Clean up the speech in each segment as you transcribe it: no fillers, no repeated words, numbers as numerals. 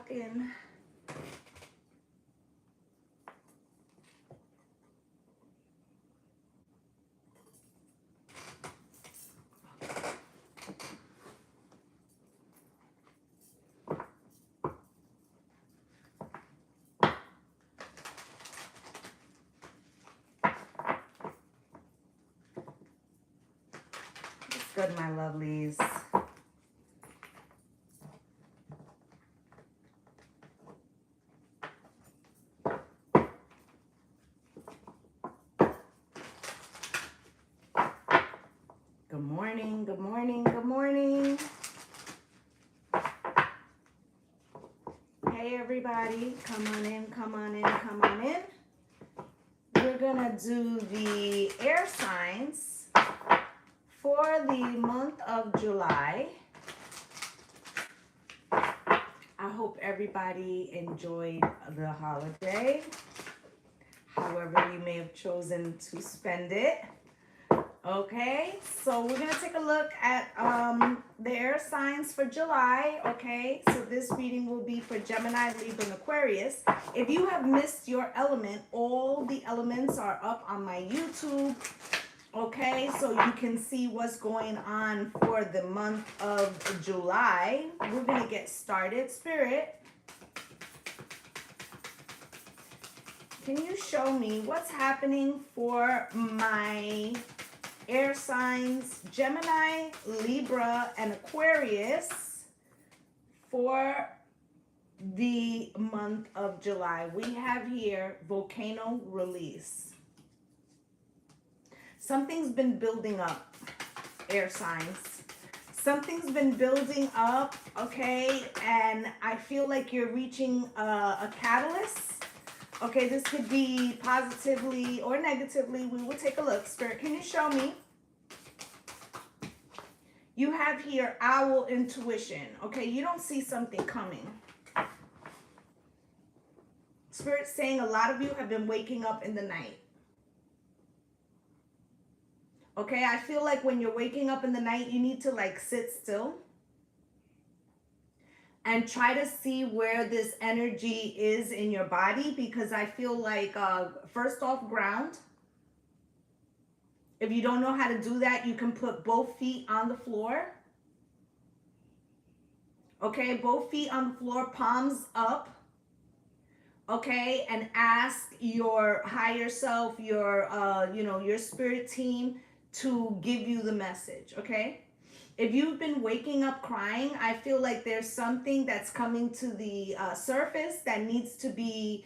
talking. It's good, my lovelies. Good morning, good morning, good morning. Hey everybody, come on in, come on in, come on in. We're gonna do the air signs for the month of July. I hope everybody enjoyed the holiday, however you may have chosen to spend it. Okay, so we're gonna take a look at the air signs for July. Okay, so this reading will be for Gemini, Libra, and Aquarius. If you have missed your element, all the elements are up on my YouTube. Okay, so you can see what's going on for the month of July. We're gonna get started. Spirit, can you show me what's happening for my air signs, Gemini, Libra, and Aquarius for the month of July? We have here volcano release. Something's been building up, air signs. Something's been building up, okay? And I feel like you're reaching a catalyst. Okay, this could be positively or negatively. We will take a look. Spirit, can you show me? You have here owl intuition. Okay, you don't see something coming. Spirit's saying a lot of you have been waking up in the night. Okay, I feel like when you're waking up in the night, you need to like sit still and try to see where this energy is in your body, because I feel like first off, ground. If you don't know how to do that, you can put both feet on the floor. Okay, both feet on the floor, palms up. Okay, and ask your higher self, your your spirit team to give you the message. Okay, if you've been waking up crying, I feel like there's something that's coming to the surface that needs to be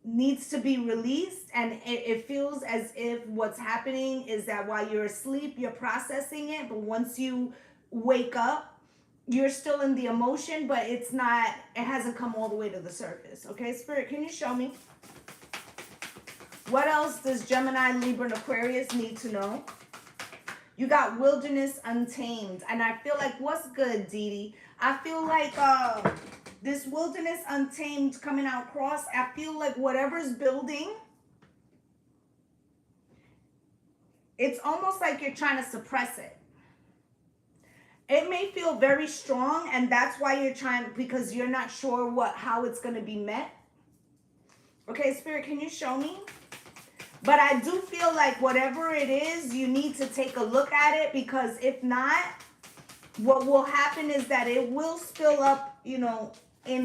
released, and it feels as if what's happening is that while you're asleep, you're processing it, but once you wake up, you're still in the emotion, but it hasn't come all the way to the surface. Okay, Spirit, can you show me? What else does Gemini, Libra, and Aquarius need to know? You got wilderness untamed. And I feel like, what's good, Dee Dee? I feel like this wilderness untamed coming out cross, I feel like whatever's building, it's almost like you're trying to suppress it. It may feel very strong, and that's why you're trying, because you're not sure how it's going to be met. Okay, Spirit, can you show me? But I do feel like whatever it is, you need to take a look at it, because if not, what will happen is that it will spill up, in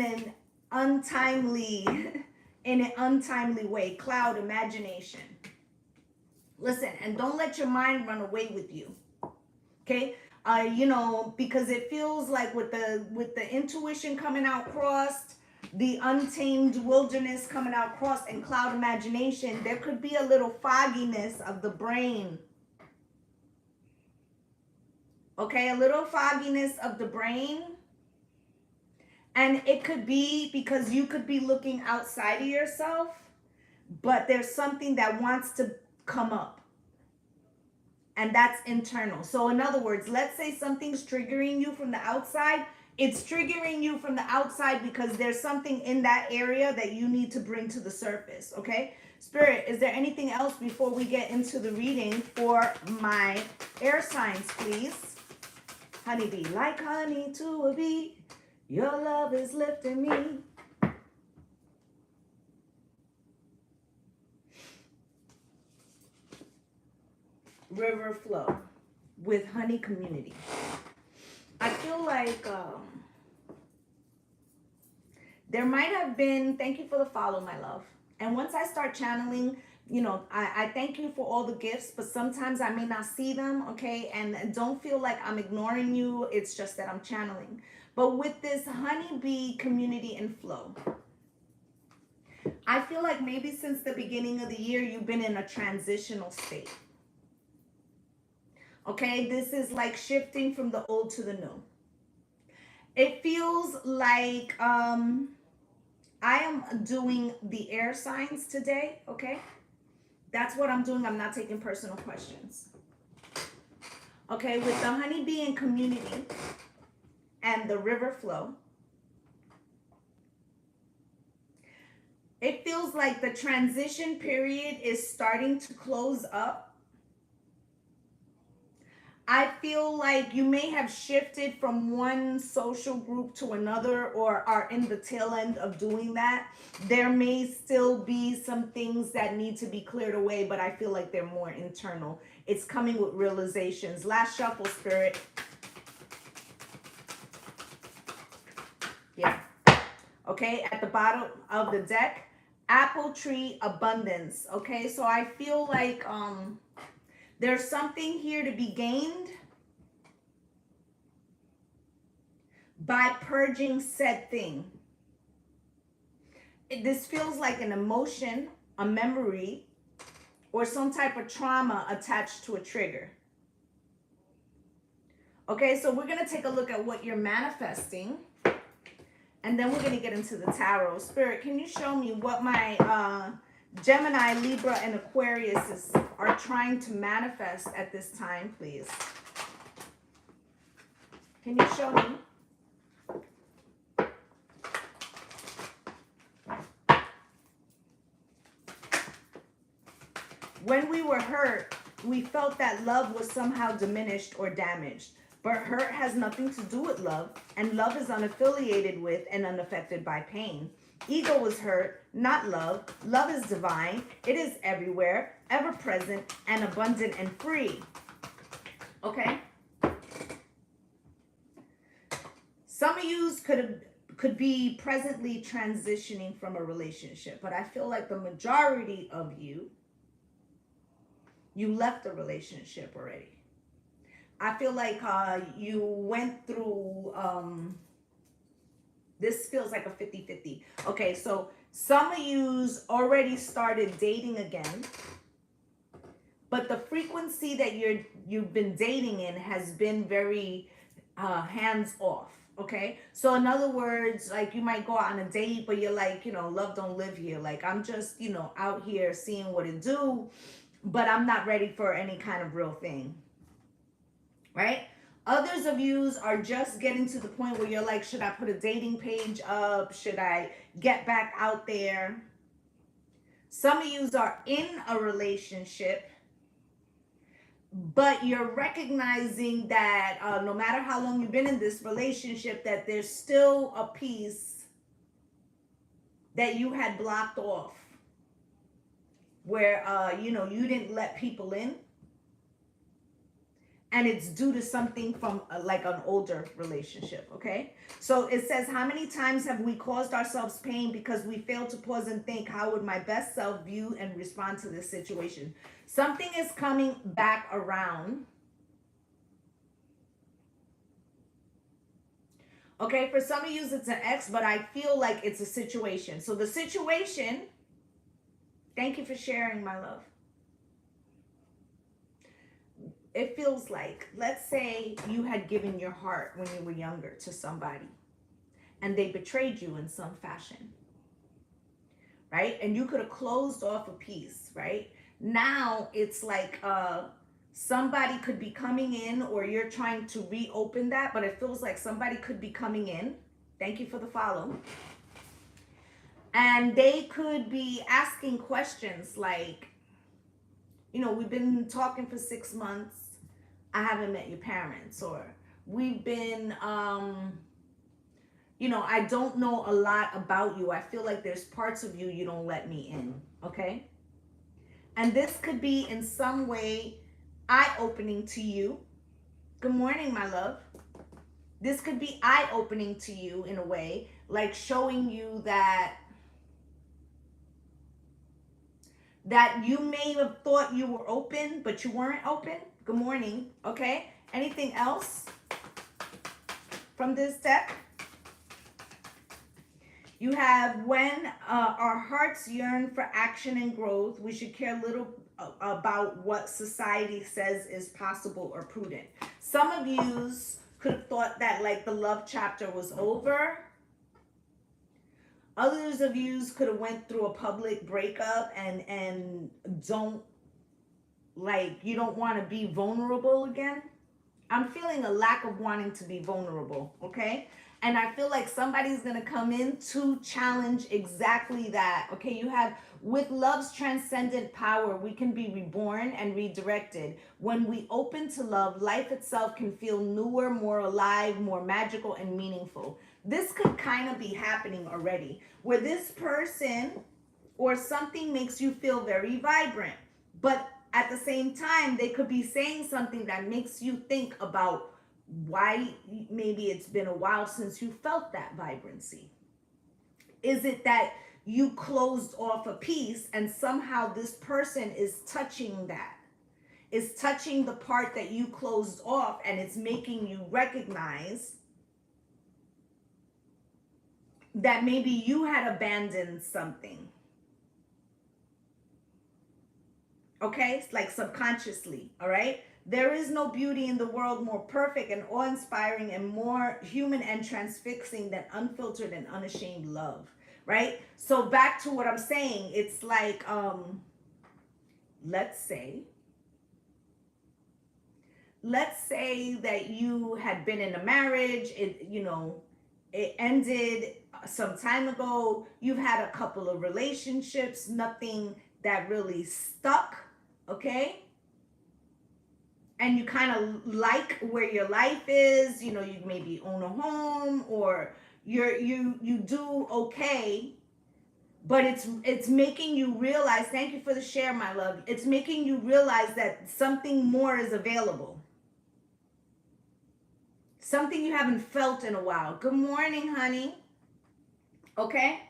an untimely way. Cloud imagination. Listen, and don't let your mind run away with you. Okay? Because it feels like with the intuition coming out crossed, the untamed wilderness coming out crossed, and cloud imagination, there could be a little fogginess of the brain. Okay, a little fogginess of the brain. And it could be because you could be looking outside of yourself, but there's something that wants to come up. And that's internal. So in other words, let's say something's triggering you from the outside. It's triggering you from the outside because there's something in that area that you need to bring to the surface. Okay, Spirit, is there anything else before we get into the reading for my air signs, please? Honeybee, like honey to a bee, Your love is lifting me. River flow with honey community. I feel like there might have been, thank you for the follow, my love. And once I start channeling, you know, I thank you for all the gifts, but sometimes I may not see them, okay? And don't feel like I'm ignoring you. It's just that I'm channeling. But with this honeybee community and flow, I feel like maybe since the beginning of the year, you've been in a transitional state. Okay, this is like shifting from the old to the new. It feels like I am doing the air signs today, okay? That's what I'm doing. I'm not taking personal questions. Okay, with the honeybee and community and the river flow, it feels like the transition period is starting to close up. I feel like you may have shifted from one social group to another or are in the tail end of doing that. There may still be some things that need to be cleared away, but I feel like they're more internal. It's coming with realizations. Last shuffle, Spirit. Yeah. Okay, at the bottom of the deck, apple tree abundance. Okay, so I feel like there's something here to be gained by purging said thing. This feels like an emotion, a memory, or some type of trauma attached to a trigger. Okay, so we're going to take a look at what you're manifesting. And then we're going to get into the tarot. Spirit, can you show me what my Gemini, Libra, and Aquarius are trying to manifest at this time, please? Can you show me? When we were hurt, we felt that love was somehow diminished or damaged. But hurt has nothing to do with love, and love is unaffiliated with and unaffected by pain. Ego was hurt, not love. Love is divine. It is everywhere, ever present, and abundant and free. Okay? Some of you could be presently transitioning from a relationship, but I feel like the majority of you left the relationship already. I feel like you went through, this feels like a 50-50. Okay, so some of you's already started dating again, but the frequency that you've been dating in has been very hands off. Okay, so in other words, like you might go out on a date, but you're like, love don't live here. Like I'm just, out here seeing what it do, but I'm not ready for any kind of real thing. Right? Others of yous are just getting to the point where you're like, should I put a dating page up? Should I get back out there? Some of yous are in a relationship, but you're recognizing that no matter how long you've been in this relationship, that there's still a piece that you had blocked off where, you didn't let people in. And it's due to something from like an older relationship, okay? So it says, how many times have we caused ourselves pain because we failed to pause and think, how would my best self view and respond to this situation? Something is coming back around. Okay, for some of you, it's an ex, but I feel like it's a situation. So the situation, thank you for sharing, my love. It feels like, let's say you had given your heart when you were younger to somebody and they betrayed you in some fashion, right? And you could have closed off a piece, right? Now it's like somebody could be coming in, or you're trying to reopen that, but it feels like somebody could be coming in. Thank you for the follow. And they could be asking questions like, we've been talking for 6 months. I haven't met your parents. Or we've been, you know, I don't know a lot about you. I feel like there's parts of you you don't let me in, okay? And this could be in some way eye-opening to you. Good morning, my love. This could be eye-opening to you in a way, like showing you that you may have thought you were open, but you weren't open. Good morning, okay? Anything else from this deck? You have, when our hearts yearn for action and growth, we should care little about what society says is possible or prudent. Some of yous could have thought that like the love chapter was over. Others of yous could have went through a public breakup and don't, like, you don't want to be vulnerable again. I'm feeling a lack of wanting to be vulnerable, okay? And I feel like somebody's going to come in to challenge exactly that, okay? You have, with love's transcendent power, we can be reborn and redirected. When we open to love, life itself can feel newer, more alive, more magical, and meaningful. This could kind of be happening already, where this person or something makes you feel very vibrant, but at the same time, they could be saying something that makes you think about why maybe it's been a while since you felt that vibrancy. Is it that you closed off a piece and somehow this person is touching that? Is touching the part that you closed off, and it's making you recognize that maybe you had abandoned something. Okay, it's like subconsciously, all right? There is no beauty in the world more perfect and awe-inspiring and more human and transfixing than unfiltered and unashamed love, right? So back to what I'm saying, it's like, let's say that you had been in a marriage, it ended some time ago. You've had a couple of relationships, nothing that really stuck. Okay, and you kind of like where your life is, you maybe own a home, or you do okay, but it's making you realize, thank you for the share, my love, it's making you realize that something more is available, something you haven't felt in a while. Good morning, honey. Okay,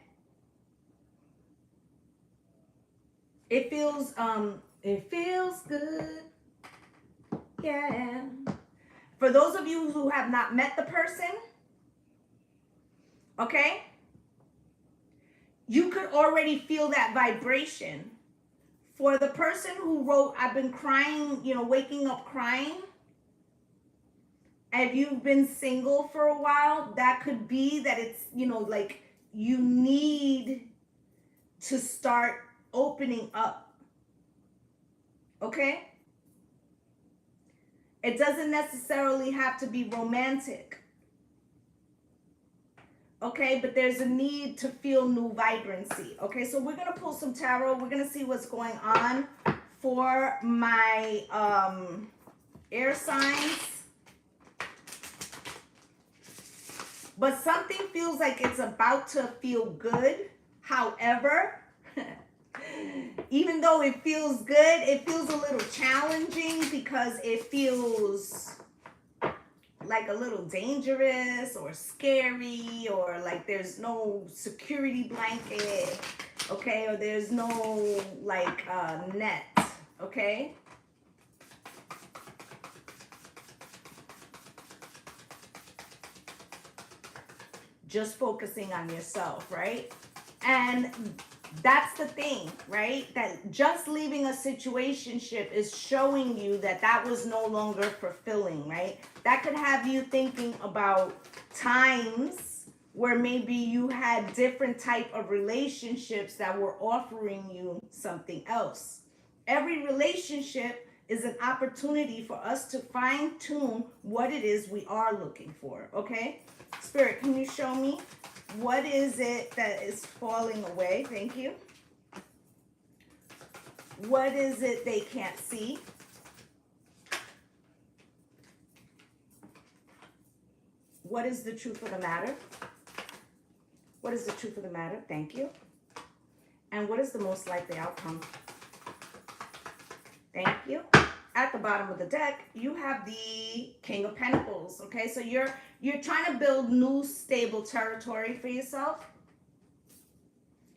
it feels good. Yeah. For those of you who have not met the person, okay, you could already feel that vibration. For the person who wrote, I've been crying, waking up crying, and you've been single for a while, that could be that it's, like you need to start opening up. Okay? It doesn't necessarily have to be romantic. Okay, but there's a need to feel new vibrancy. Okay, so we're going to pull some tarot. We're going to see what's going on for my air signs. But something feels like it's about to feel good. However, even though it feels good, it feels a little challenging because it feels like a little dangerous or scary, or like there's no security blanket, okay, or there's no like net, okay? Just focusing on yourself, right? And that's the thing, right? That just leaving a situationship is showing you that that was no longer fulfilling, right? That could have you thinking about times where maybe you had different type of relationships that were offering you something else. Every relationship is an opportunity for us to fine tune what it is we are looking for, okay? Spirit, can you show me? What is it that is falling away? Thank you. What is it they can't see? What is the truth of the matter? what is the truth of the matter? Thank you. And what is the most likely outcome? Thank you. At the bottom of the deck, you have the King of Pentacles. Okay, so you're trying to build new stable territory for yourself.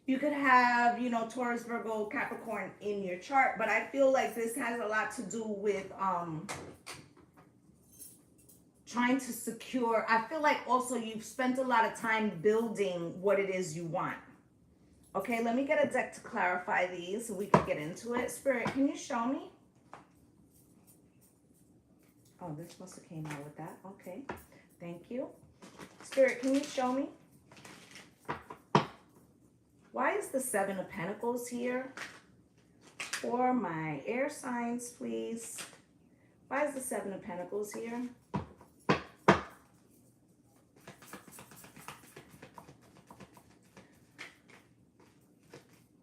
You could have, you know, Taurus, Virgo, Capricorn in your chart, but I feel like this has a lot to do with trying to secure. I feel like also you've spent a lot of time building what it is you want. Okay, let me get a deck to clarify these so we can get into it. Spirit, can you show me? Oh, this must have came out with that. Okay, thank you. Spirit, can you show me? Why is the Seven of Pentacles here? For my air signs, please. Why is the Seven of Pentacles here?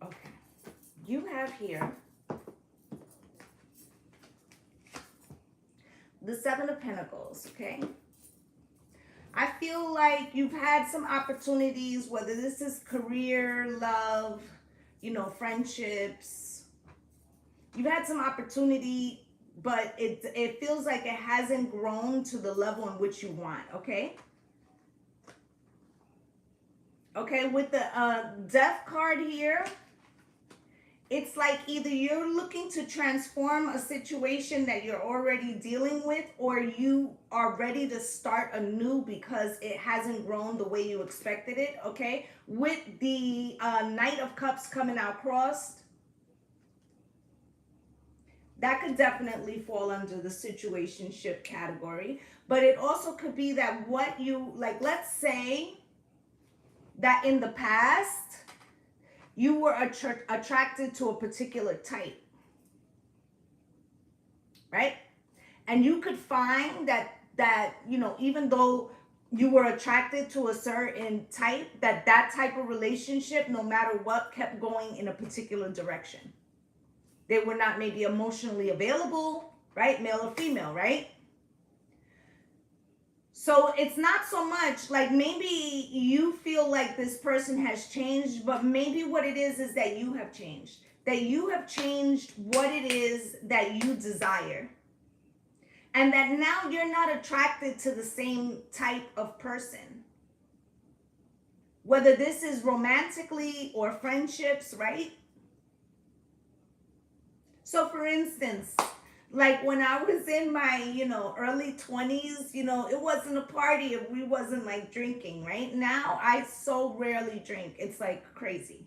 Okay. You have here the Seven of Pentacles, okay? I feel like you've had some opportunities, whether this is career, love, you know, friendships. You've had some opportunity, but it feels like it hasn't grown to the level in which you want, okay? Okay, with the Death card here, it's like either you're looking to transform a situation that you're already dealing with, or you are ready to start anew because it hasn't grown the way you expected it, okay? With the Knight of Cups coming out crossed, that could definitely fall under the situationship category. But it also could be that what you, like, let's say that in the past, you were attracted to a particular type, right? And you could find that, you know, even though you were attracted to a certain type, that type of relationship, no matter what, kept going in a particular direction. They were not maybe emotionally available, right? Male or female, right? So it's not so much like maybe you feel like this person has changed, but maybe what it is that you have changed. That you have changed what it is that you desire. And that now you're not attracted to the same type of person. Whether this is romantically or friendships, right? So for instance, like when I was in my, you know, early 20s, you know, it wasn't a party if we wasn't like drinking, right? Now I so rarely drink. It's like crazy.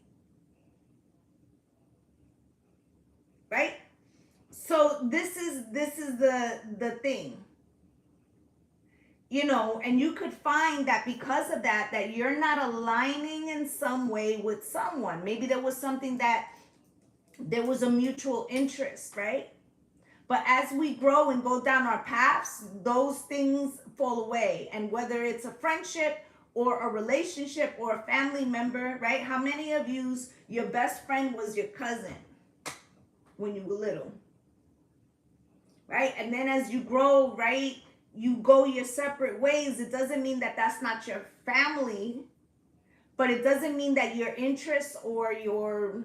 Right? So this is the thing. You know, and you could find that because of that you're not aligning in some way with someone. Maybe there was something that there was a mutual interest, right? But as we grow and go down our paths, those things fall away. And whether it's a friendship or a relationship or a family member, right? How many of you's your best friend was your cousin when you were little? Right? And then as you grow, right, you go your separate ways. It doesn't mean that that's not your family, but it doesn't mean that your interests or your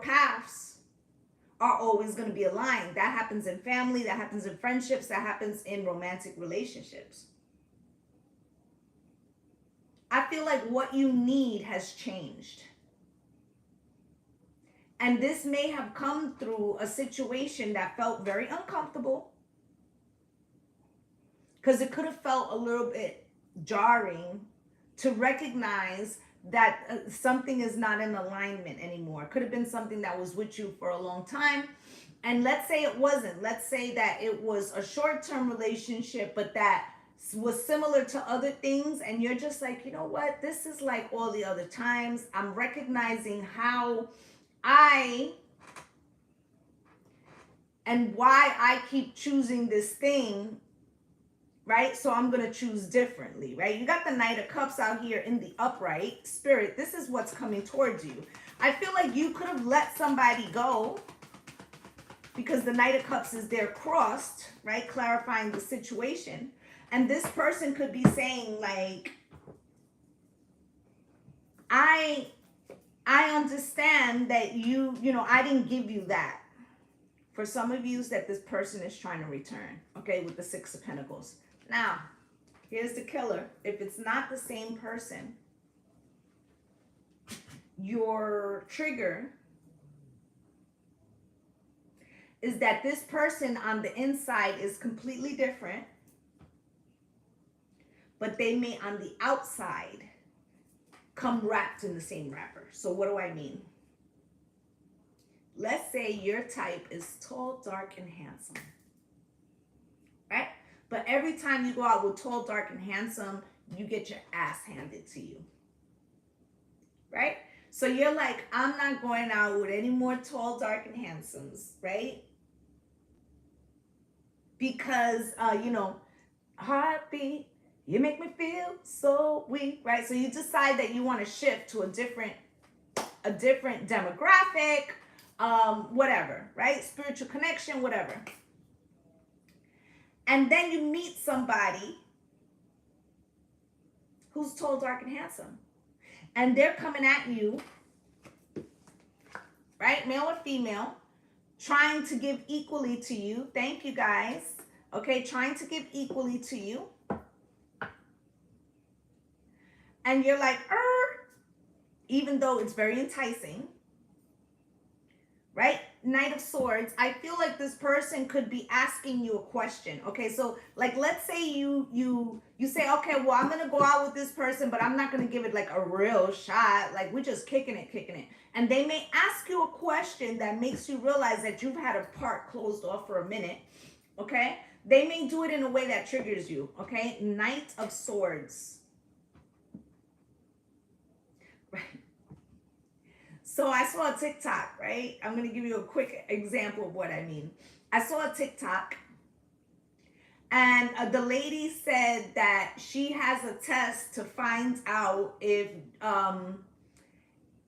paths are always going to be aligned. That happens in family, that happens in friendships, that happens in romantic relationships. I feel like what you need has changed. And this may have come through a situation that felt very uncomfortable. Because it could have felt a little bit jarring to recognize that something is not in alignment anymore. It could have been something that was with you for a long time. And let's say it wasn't. Let's say that it was a short-term relationship, but that was similar to other things. And you're just like, you know what? This is like all the other times. I'm recognizing how and why I keep choosing this thing, right? So I'm going to choose differently, right? You got the Knight of Cups out here in the upright. Spirit, this is what's coming towards you. I feel like you could have let somebody go because the Knight of Cups is there crossed, right? Clarifying the situation. And this person could be saying like, I understand that you know, I didn't give you that. For some of you, that this person is trying to return, okay, with the Six of Pentacles. Now, here's the killer. If it's not the same person, your trigger is that this person on the inside is completely different, but they may on the outside come wrapped in the same wrapper. So what do I mean? Let's say your type is tall, dark, and handsome, right? But every time you go out with tall, dark, and handsome, you get your ass handed to you, right? So you're like, I'm not going out with any more tall, dark, and handsomes, right? Because, you know, heartbeat, you make me feel so weak, right? So you decide that you want to shift to a different demographic, whatever, right? Spiritual connection, whatever. And then you meet somebody who's tall, dark, and handsome. And they're coming at you, right? Male or female, trying to give equally to you. Thank you, guys. Okay, trying to give equally to you. And you're like, even though it's very enticing, right? Knight of Swords, I feel like this person could be asking you a question. Okay, so like, let's say you say, okay, well, I'm gonna go out with this person, but I'm not gonna give it like a real shot. Like, we're just kicking it. And they may ask you a question that makes you realize that you've had a part closed off for a minute. Okay, they may do it in a way that triggers you. Okay, Knight of Swords. Right. So I saw a TikTok, right? I'm going to give you a quick example of what I mean. I saw a TikTok, and the lady said that she has a test to find out if,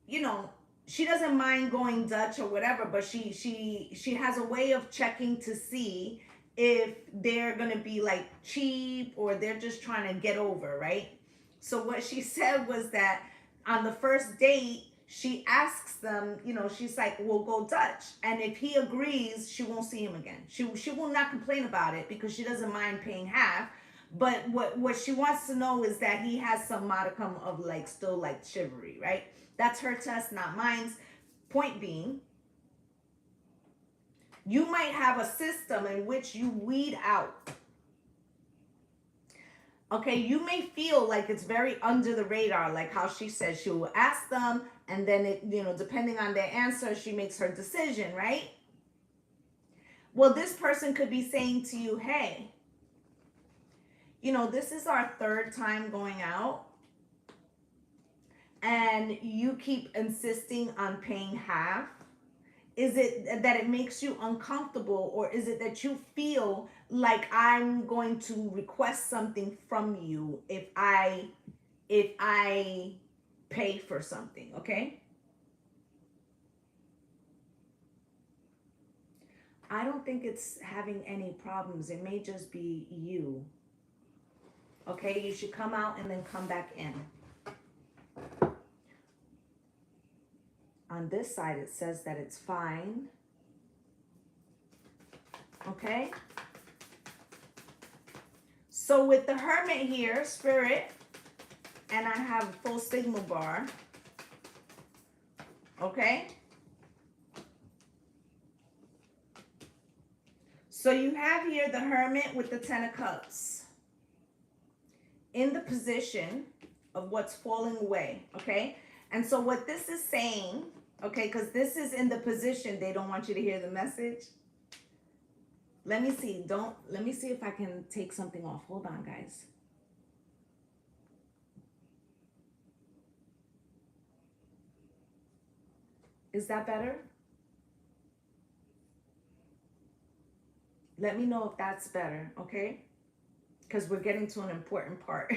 you know, she doesn't mind going Dutch or whatever, but she has a way of checking to see if they're going to be like cheap or they're just trying to get over, right? So what she said was that on the first date, she asks them, you know, she's like, we'll go Dutch. And if he agrees, she won't see him again. She will not complain about it because she doesn't mind paying half. But what she wants to know is that he has some modicum of like still like chivalry, right? That's her test, not mine. Point being, you might have a system in which you weed out. Okay, you may feel like it's very under the radar, like how she says she will ask them, and then it, you know, depending on their answer, she makes her decision, right? Well, this person could be saying to you, hey, you know, this is our third time going out, and you keep insisting on paying half. Is it that it makes you uncomfortable, or is it that you feel like I'm going to request something from you if I pay for something, okay? I don't think it's having any problems. It may just be you. Okay, you should come out and then come back in. On this side, it says that it's fine. Okay? So with the Hermit here, Spirit, and I have a full signal bar. Okay? So you have here the Hermit with the Ten of Cups in the position of what's falling away. Okay? And so what this is saying, okay, because this is in the position, they don't want you to hear the message. Let me see. Let me see if I can take something off. Hold on, guys. Is that better? Let me know if that's better, okay? Because we're getting to an important part.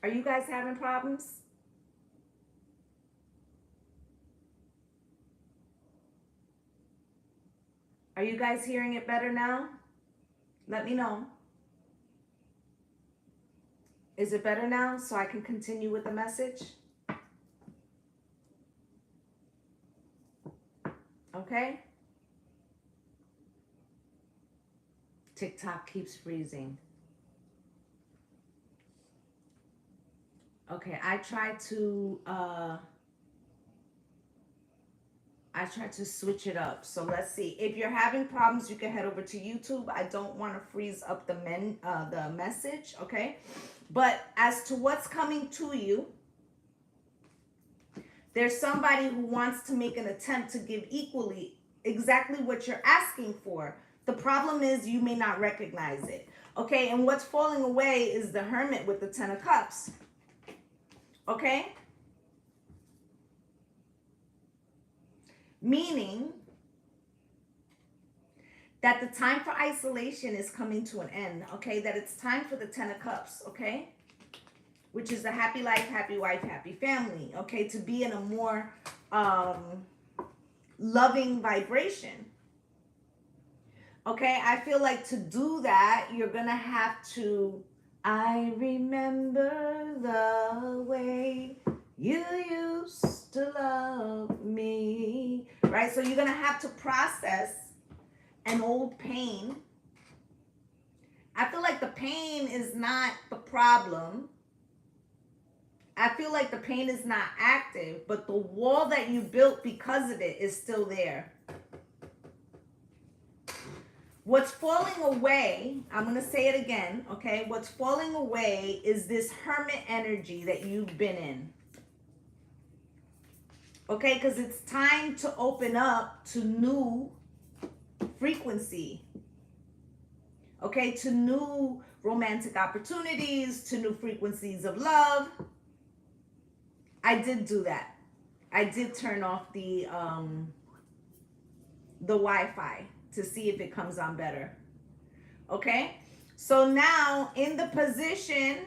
Are you guys having problems? Are you guys hearing it better now? Let me know. Is it better now so I can continue with the message? Okay. TikTok keeps freezing. Okay, I tried to switch it up. So let's see. If you're having problems, you can head over to YouTube. I don't want to freeze up the message, okay? But as to what's coming to you, there's somebody who wants to make an attempt to give equally exactly what you're asking for. The problem is you may not recognize it, okay? And what's falling away is the Hermit with the Ten of Cups, okay? Meaning that the time for isolation is coming to an end, okay? That it's time for the Ten of Cups, okay? Which is the happy life, happy wife, happy family, okay? To be in a more loving vibration, okay? I feel like to do that, you're going to have to, I remember the way you used to love me, right? So you're going to have to process an old pain. I feel like the pain is not the problem. I feel like the pain is not active, but the wall that you built because of it is still there. What's falling away, I'm going to say it again, okay? What's falling away is this Hermit energy that you've been in. Okay, because it's time to open up to new frequency. Okay, to new romantic opportunities, to new frequencies of love. I did do that. I did turn off the Wi-Fi to see if it comes on better. Okay, so now in the position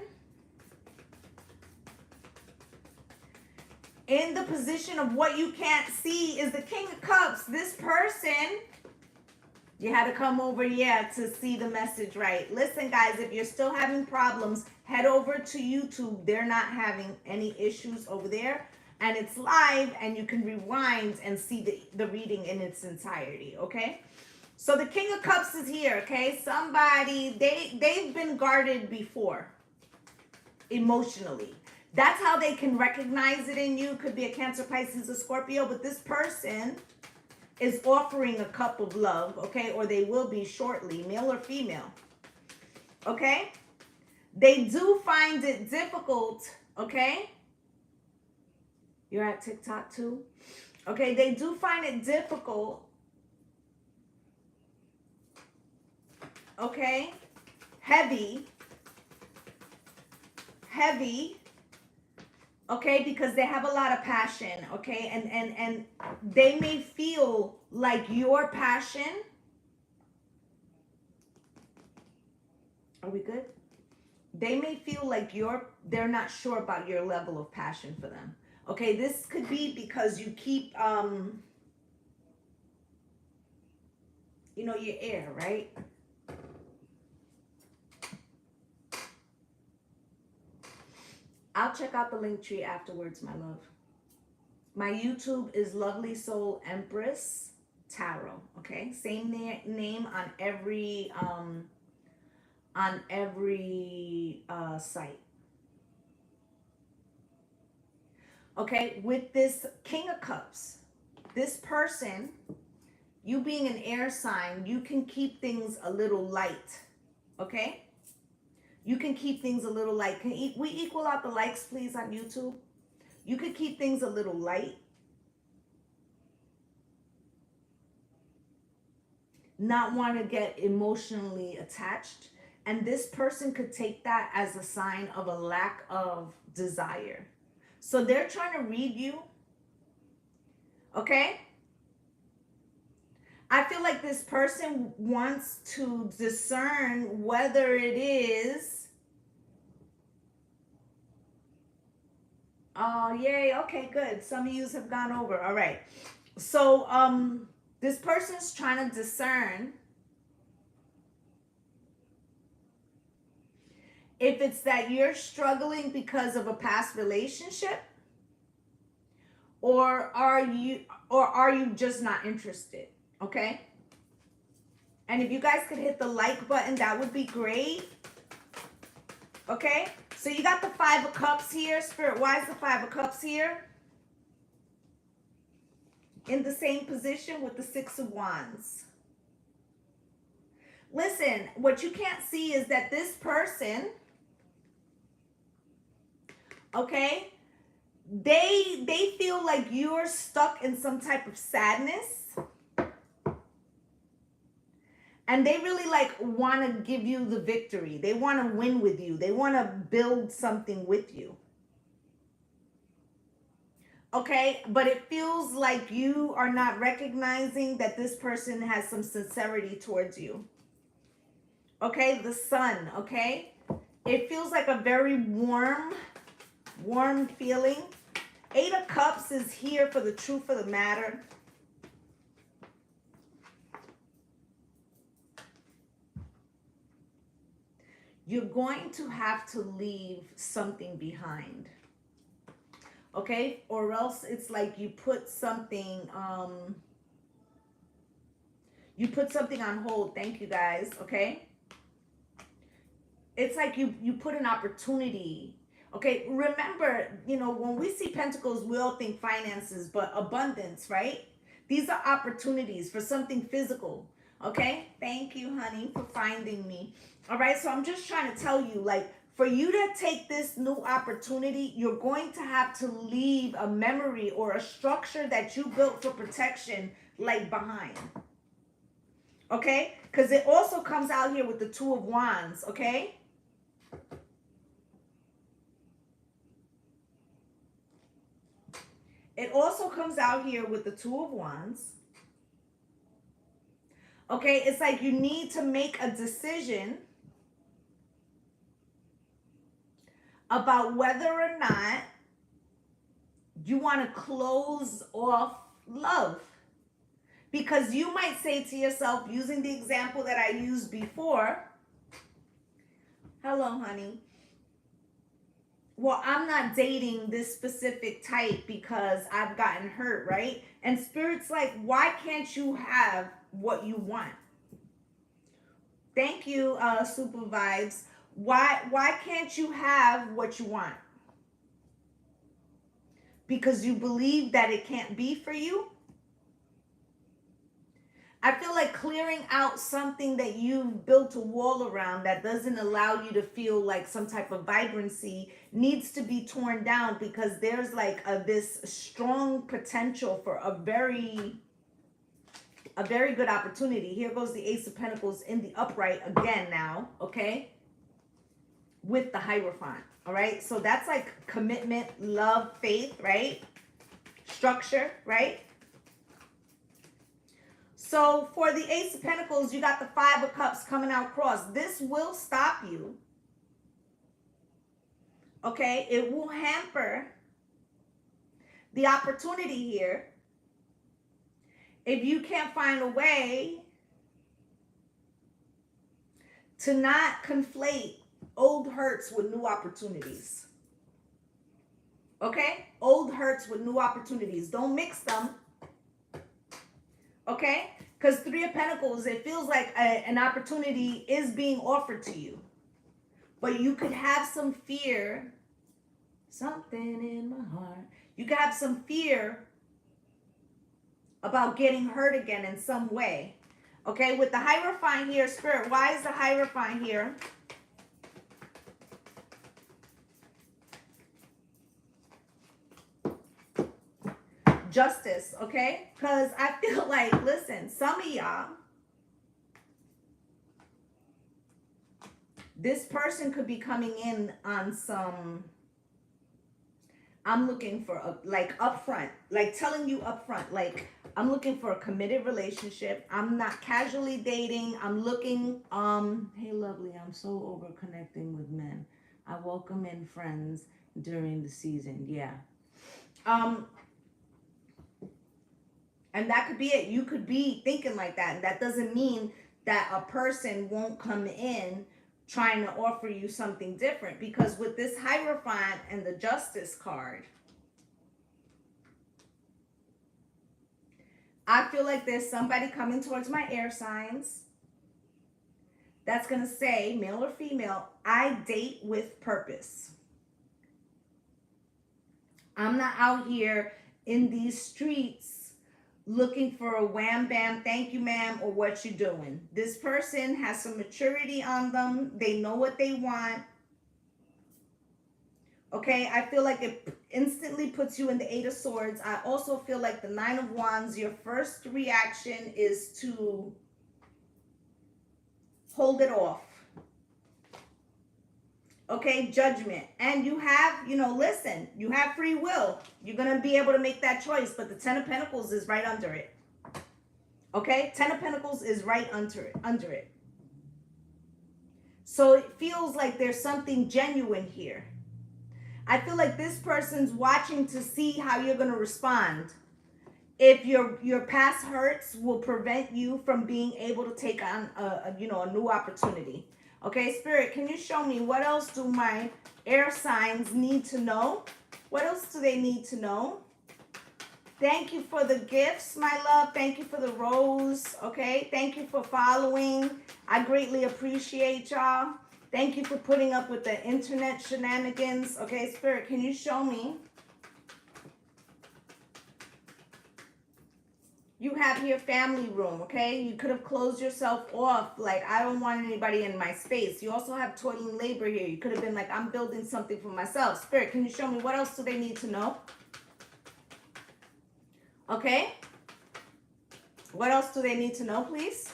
of what you can't see is the King of Cups. This person, you had to come over, to see the message right. Listen, guys, if you're still having problems, head over to YouTube. They're not having any issues over there. And it's live, and you can rewind and see the reading in its entirety, okay? So the King of Cups is here, okay? Somebody, they've been guarded before, emotionally. That's how they can recognize it in you. Could be a Cancer, Pisces, or Scorpio, but this person is offering a cup of love, okay? Or they will be shortly, male or female, okay? They do find it difficult, okay? You're at TikTok too? Okay, they do find it difficult, okay? Heavy, okay, because they have a lot of passion, okay? And they may feel like your passion. Are we good? They may feel like they're not sure about your level of passion for them. Okay, this could be because you keep, your air, right? I'll check out the link tree afterwards, my love. My YouTube is Lovelee Soul Empress Tarot. Okay, same name on every site. Okay, with this King of Cups, this person, you being an air sign, you can keep things a little light. Okay. You can keep things a little light. Can we equal out the likes, please, on YouTube? You could keep things a little light. Not want to get emotionally attached. And this person could take that as a sign of a lack of desire. So they're trying to read you. Okay? I feel like this person wants to discern whether it is. Oh, yay. Okay, good. Some of you have gone over. All right. So this person's trying to discern if it's that you're struggling because of a past relationship, or are you just not interested? Okay? And if you guys could hit the like button, that would be great. Okay? So you got the Five of Cups here. Spirit, why is the Five of Cups here? In the same position with the Six of Wands. Listen, what you can't see is that this person, okay, they feel like you're stuck in some type of sadness. And they really like want to give you the victory. They want to win with you. They want to build something with you. Okay, but it feels like you are not recognizing that this person has some sincerity towards you. Okay, the Sun, okay? It feels like a very warm feeling. Eight of Cups is here for the truth of the matter. You're going to have to leave something behind. Okay? Or else it's like you put something on hold. Thank you guys, okay? It's like you put an opportunity. Okay, remember, when we see pentacles, we all think finances, but abundance, right? These are opportunities for something physical. Okay, thank you, honey, for finding me. All right, so I'm just trying to tell you, like, for you to take this new opportunity, you're going to have to leave a memory or a structure that you built for protection, like, behind. Okay, because it also comes out here with the Two of Wands, okay? It also comes out here with the Two of Wands. Okay, it's like you need to make a decision about whether or not you want to close off love. Because you might say to yourself, using the example that I used before, hello, honey. Well, I'm not dating this specific type because I've gotten hurt, right? And Spirit's like, why can't you have what you want? Thank you, Super Vibes. Why can't you have what you want? Because you believe that it can't be for you? I feel like clearing out something that you've built a wall around that doesn't allow you to feel like some type of vibrancy needs to be torn down, because there's like this strong potential for a very good opportunity. Here goes the Ace of Pentacles in the upright again now, okay? With the Hierophant, all right? So that's like commitment, love, faith, right? Structure, right? So for the Ace of Pentacles, you got the Five of Cups coming out cross. This will stop you. Okay? It will hamper the opportunity here if you can't find a way to not conflate old hurts with new opportunities. Okay? Old hurts with new opportunities. Don't mix them. Okay? Because Three of Pentacles, it feels like an opportunity is being offered to you. But you could have some fear. Something in my heart. You could have some fear about getting hurt again in some way. Okay? With the Hierophant here, Spirit, why is the Hierophant here? Justice, okay? Because I feel like, listen, some of y'all, this person could be coming in on some, I'm looking for like upfront, like telling you upfront, like I'm looking for a committed relationship. I'm not casually dating. I'm looking, hey Lovelee, I'm so over connecting with men. I welcome in friends during the season. Yeah. And that could be it. You could be thinking like that. And that doesn't mean that a person won't come in trying to offer you something different. Because with this Hierophant and the Justice card, I feel like there's somebody coming towards my air signs that's going to say, male or female, I date with purpose. I'm not out here in these streets looking for a wham bam, thank you ma'am, or what you doing. This person has some maturity on them. They know what they want. Okay, I feel like it instantly puts you in the 8 of Swords. I also feel like the 9 of Wands, your first reaction is to hold it off. Okay, Judgment. And you have, listen, you have free will. You're going to be able to make that choice, but the 10 of Pentacles is right under it. Okay, 10 of Pentacles is right under it. So it feels like there's something genuine here. I feel like this person's watching to see how you're going to respond. If your past hurts will prevent you from being able to take on a new opportunity. Okay, Spirit, can you show me what else do my air signs need to know? What else do they need to know? Thank you for the gifts, my love. Thank you for the rose. Okay, thank you for following. I greatly appreciate y'all. Thank you for putting up with the internet shenanigans. Okay, Spirit, can you show me? You have here family room, okay? You could have closed yourself off, like, I don't want anybody in my space. You also have toiling labor here. You could have been like, I'm building something for myself. Spirit, can you show me what else do they need to know? Okay? What else do they need to know, please?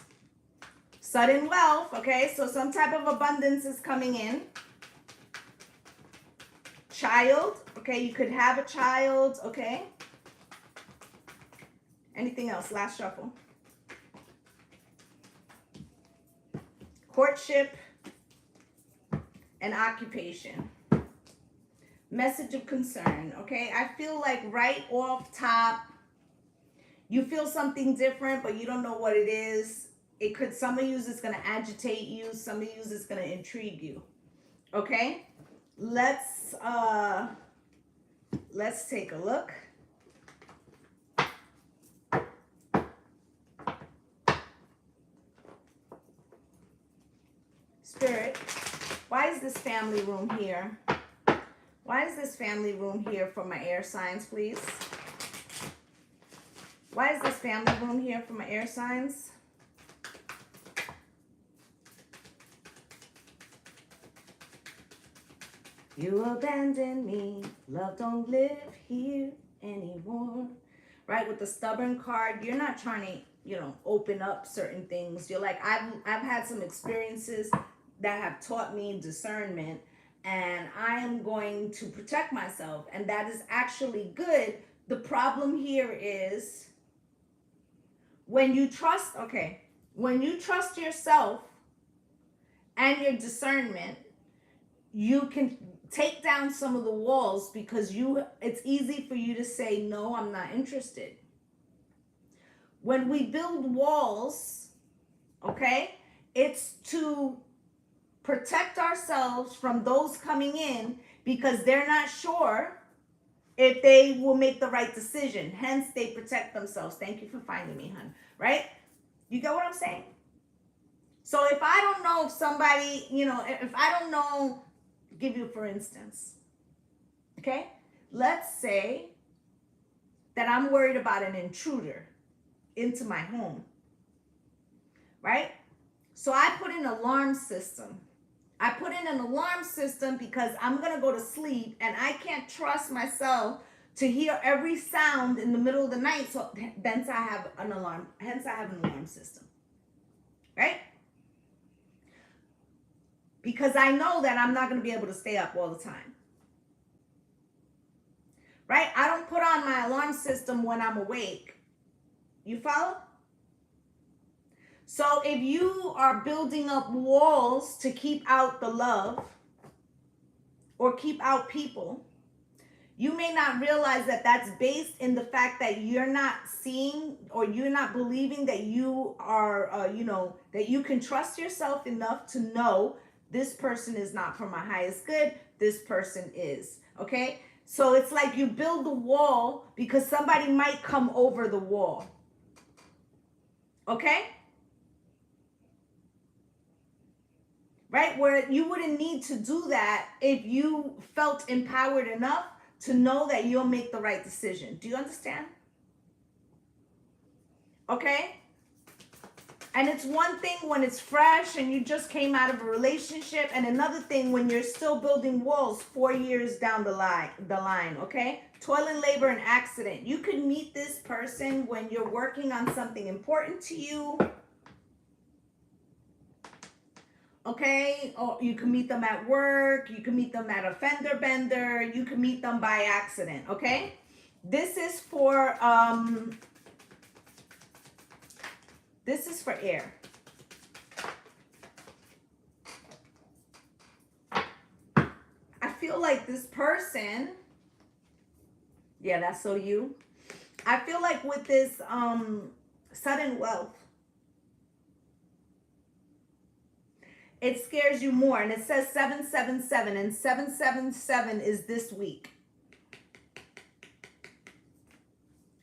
Sudden wealth, okay? So some type of abundance is coming in. Child, okay? You could have a child, okay? Anything else? Last shuffle. Courtship and occupation. Message of concern, okay? I feel like right off top, you feel something different, but you don't know what it is. Some of you is going to agitate you. Some of you is going to intrigue you. Okay? Let's take a look. Spirit, why is this family room here? Why is this family room here for my air signs, please? Why is this family room here for my air signs? You abandoned me, love don't live here anymore. Right, with the stubborn card, you're not trying to, open up certain things. You're like, I've had some experiences that have taught me discernment, and I am going to protect myself, and that is actually good. The problem here is when you trust yourself and your discernment, you can take down some of the walls because it's easy for you to say, no, I'm not interested. When we build walls, okay, it's to protect ourselves from those coming in because they're not sure if they will make the right decision. Hence, they protect themselves. Thank you for finding me, hon. Right? You get what I'm saying? So if I don't know if somebody, if I don't know, give you for instance, okay? Let's say that I'm worried about an intruder into my home, right? So I put in an alarm system. I put in an alarm system because I'm going to go to sleep and I can't trust myself to hear every sound in the middle of the night. So hence I have an alarm. Hence I have an alarm system, right? Because I know that I'm not going to be able to stay up all the time. Right? I don't put on my alarm system when I'm awake. You follow? So if you are building up walls to keep out the love or keep out people, you may not realize that that's based in the fact that you're not seeing or you're not believing that you are, that you can trust yourself enough to know This person is not for my highest good. This person is. Okay? So it's like you build the wall because somebody might come over the wall. Okay? Right? Where you wouldn't need to do that if you felt empowered enough to know that you'll make the right decision. Do you understand? Okay? And it's one thing when it's fresh and you just came out of a relationship, and another thing when you're still building walls 4 years down the line, okay? Toil and labor and accident. You could meet this person when you're working on something important to you. Okay? Or you can meet them at work, you can meet them at a fender bender, you can meet them by accident, okay? This is for air. I feel like this person, yeah, that's so you. I feel like with this sudden wealth, it scares you more. And it says 777, and 777 is this week.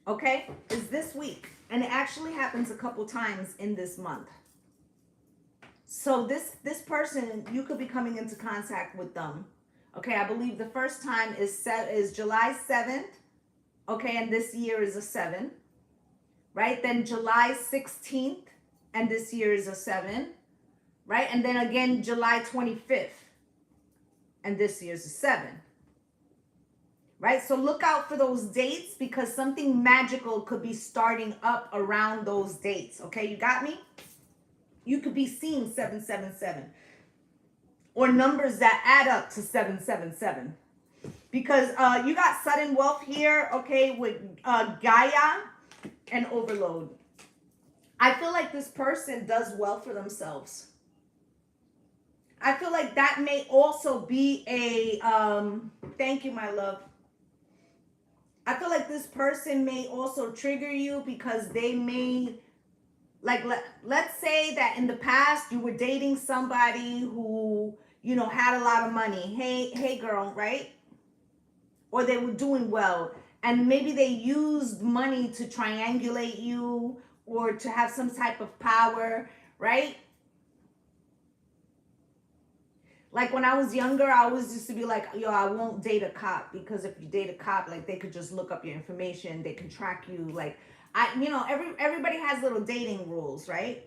Okay? Is this week. And it actually happens a couple times in this month. So this person, you could be coming into contact with them. Okay, I believe the first time is July 7th. Okay, and this year is a 7. Right? Then July 16th, and this year is a 7. Right? And then again July 25th, and this year's a 7. Right? So look out for those dates because something magical could be starting up around those dates. Okay, you got me? You could be seeing 777 or numbers that add up to 777 because you got sudden wealth here, okay, with Gaia and overload. I feel like this person does well for themselves. I feel like that may also be a, thank you, my love. I feel like this person may also trigger you because they may, like, let's say that in the past you were dating somebody who, you know, had a lot of money. Hey girl, right? Or they were doing well. And maybe they used money to triangulate you or to have some type of power, right? Like when I was younger, I always used to be like, yo, I won't date a cop because if you date a cop, like they could just look up your information, they can track you. Like everybody has little dating rules, right?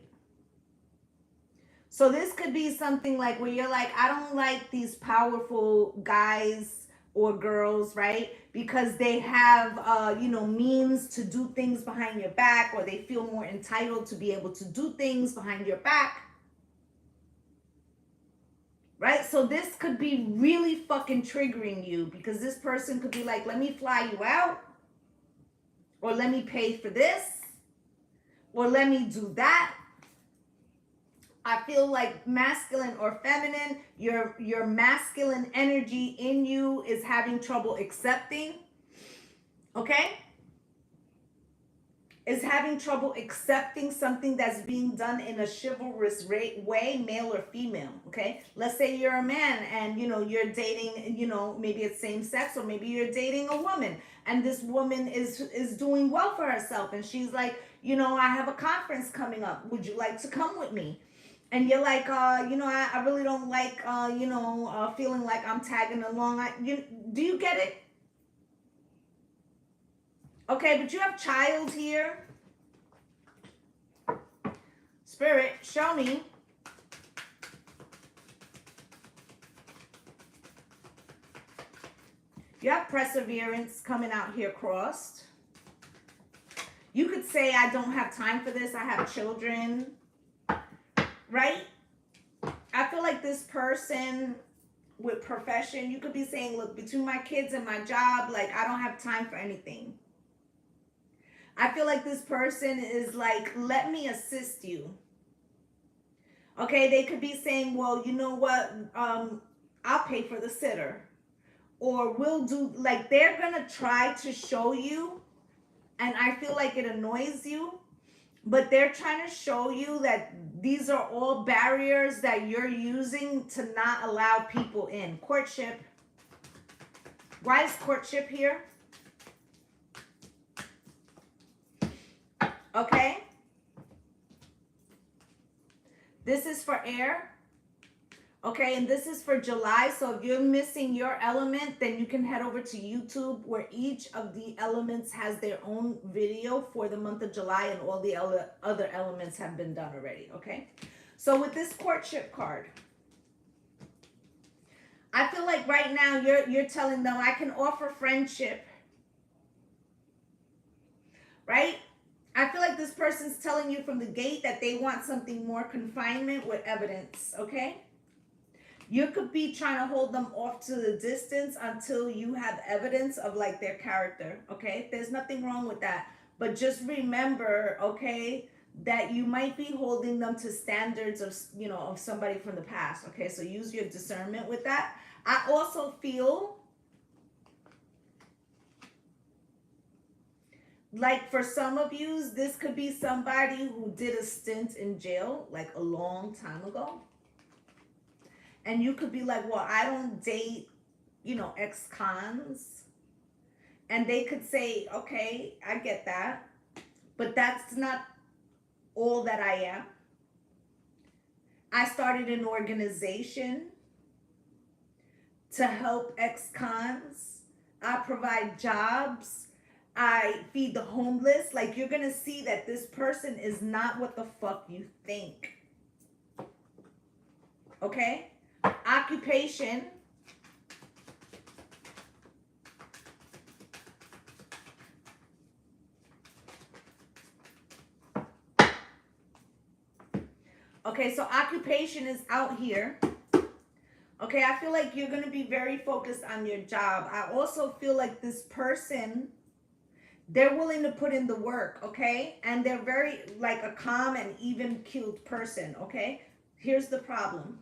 So this could be something like where you're like, I don't like these powerful guys or girls, right? Because they have, means to do things behind your back, or they feel more entitled to be able to do things behind your back. Right? So this could be really fucking triggering you because this person could be like, let me fly you out, or let me pay for this, or let me do that. I feel like masculine or feminine, your masculine energy in you is having trouble accepting. Okay? Is having trouble accepting something that's being done in a chivalrous way, male or female, okay? Let's say you're a man and, you're dating, maybe it's same sex, or maybe you're dating a woman and this woman is doing well for herself and she's like, I have a conference coming up. Would you like to come with me? And you're like, I really don't like, feeling like I'm tagging along. Do you get it? Okay, but you have child here. Spirit, show me. You have perseverance coming out here crossed. You could say, I don't have time for this. I have children. Right? I feel like this person with profession, you could be saying, look, between my kids and my job, like, I don't have time for anything. I feel like this person is like, let me assist you. Okay, they could be saying, well, you know what? I'll pay for the sitter. Or we'll do, like, they're going to try to show you, and I feel like it annoys you, but they're trying to show you that these are all barriers that you're using to not allow people in. Courtship. Why is courtship here? Okay. This is for air. Okay, and this is for July. So if you're missing your element, then you can head over to YouTube, where each of the elements has their own video for the month of July, and all the other elements have been done already. Okay, so with this courtship card, I feel like right now you're telling them, I can offer friendship, right? I feel like this person's telling you from the gate that they want something more confinement with evidence. Okay. You could be trying to hold them off to the distance until you have evidence of like their character. Okay, there's nothing wrong with that, but just remember, okay, that you might be holding them to standards of, you know, of somebody from the past. Okay, so use your discernment with that. I also feel like for some of you, this could be somebody who did a stint in jail like a long time ago. And you could be like, well, I don't date, you know, ex-cons. And they could say, okay, I get that. But that's not all that I am. I started an organization to help ex-cons. I provide jobs. I feed the homeless. Like, you're going to see that this person is not what the fuck you think. Okay? Occupation. Okay, so occupation is out here. Okay, I feel like you're going to be very focused on your job. I also feel like this person, they're willing to put in the work, okay? And they're very, like, a calm and even-keeled person, okay? Here's the problem.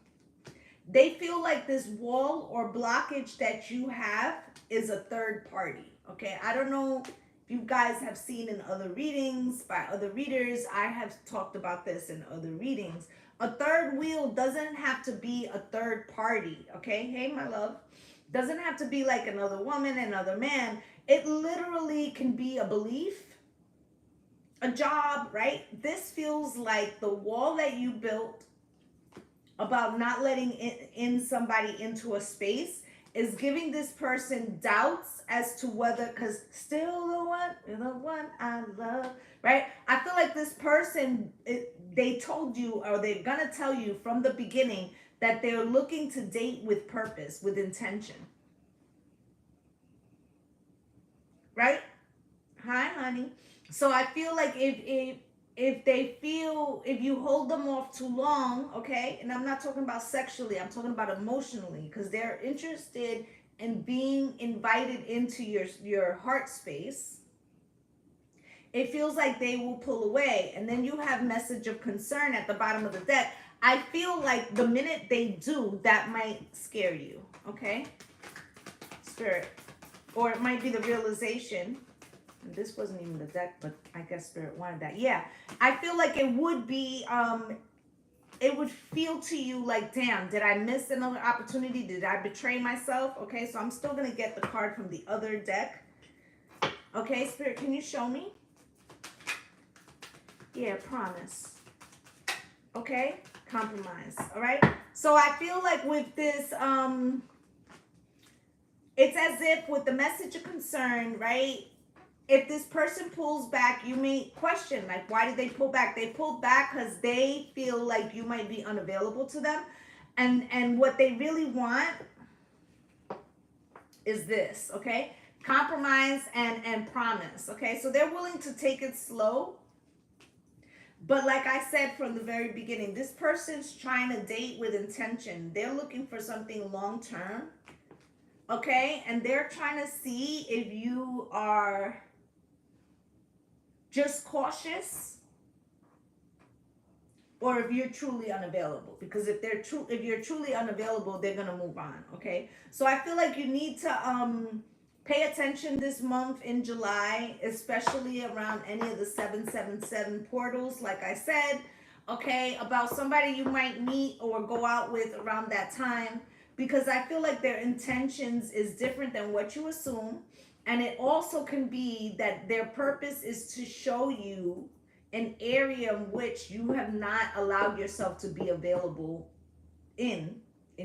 They feel like this wall or blockage that you have is a third party, okay? I don't know if you guys have seen in other readings by other readers. I have talked about this in other readings. A third wheel doesn't have to be a third party, okay? Hey, my love. Doesn't have to be like another woman, another man. It literally can be a belief, a job, right? This feels like the wall that you built about not letting in somebody into a space is giving this person doubts as to whether, because still the one I love, right? I feel like this person, they told you, or they're gonna tell you from the beginning, that they're looking to date with purpose, with intention, right? Hi, honey. So I feel like if they feel, if you hold them off too long, okay, and I'm not talking about sexually, I'm talking about emotionally, because they're interested in being invited into your heart space, it feels like they will pull away. And then you have message of concern at the bottom of the deck. I feel like the minute they do, that might scare you, okay, Spirit, or it might be the realization. This wasn't even the deck, but I guess Spirit wanted that. Yeah, I feel like it would be, it would feel to you like, damn, did I miss another opportunity? Did I betray myself? Okay, so I'm still going to get the card from the other deck. Okay, Spirit, can you show me? Yeah, promise. Okay, compromise. All right, so I feel like with this, it's as if with the message of concern, right? If this person pulls back, you may question, like, why did they pull back? They pulled back because they feel like you might be unavailable to them. And what they really want is this, okay? Compromise and promise, okay? So they're willing to take it slow. But like I said from the very beginning, this person's trying to date with intention. They're looking for something long-term, okay? And they're trying to see if you are just cautious, or if you're truly unavailable. Because if you're truly unavailable, they're gonna move on. Okay, so I feel like you need to Pay attention this month in July, especially around any of the 777 portals, like I said, okay, about somebody you might meet or go out with around that time, because I feel like their intentions is different than what you assume. And it also can be that their purpose is to show you an area in which you have not allowed yourself to be available in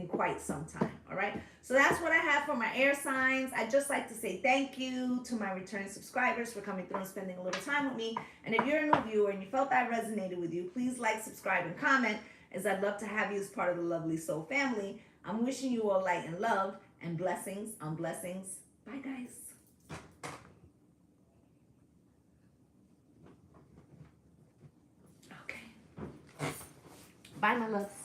quite some time. All right, so that's what I have for my air signs. I'd just like to say thank you to my returning subscribers for coming through and spending a little time with me. And if you're a new viewer and you felt that resonated with you, please like, subscribe, and comment, as I'd love to have you as part of the Lovely Soul family. I'm wishing you all light and love and blessings on blessings. Bye, guys. Okay, bye, my loves.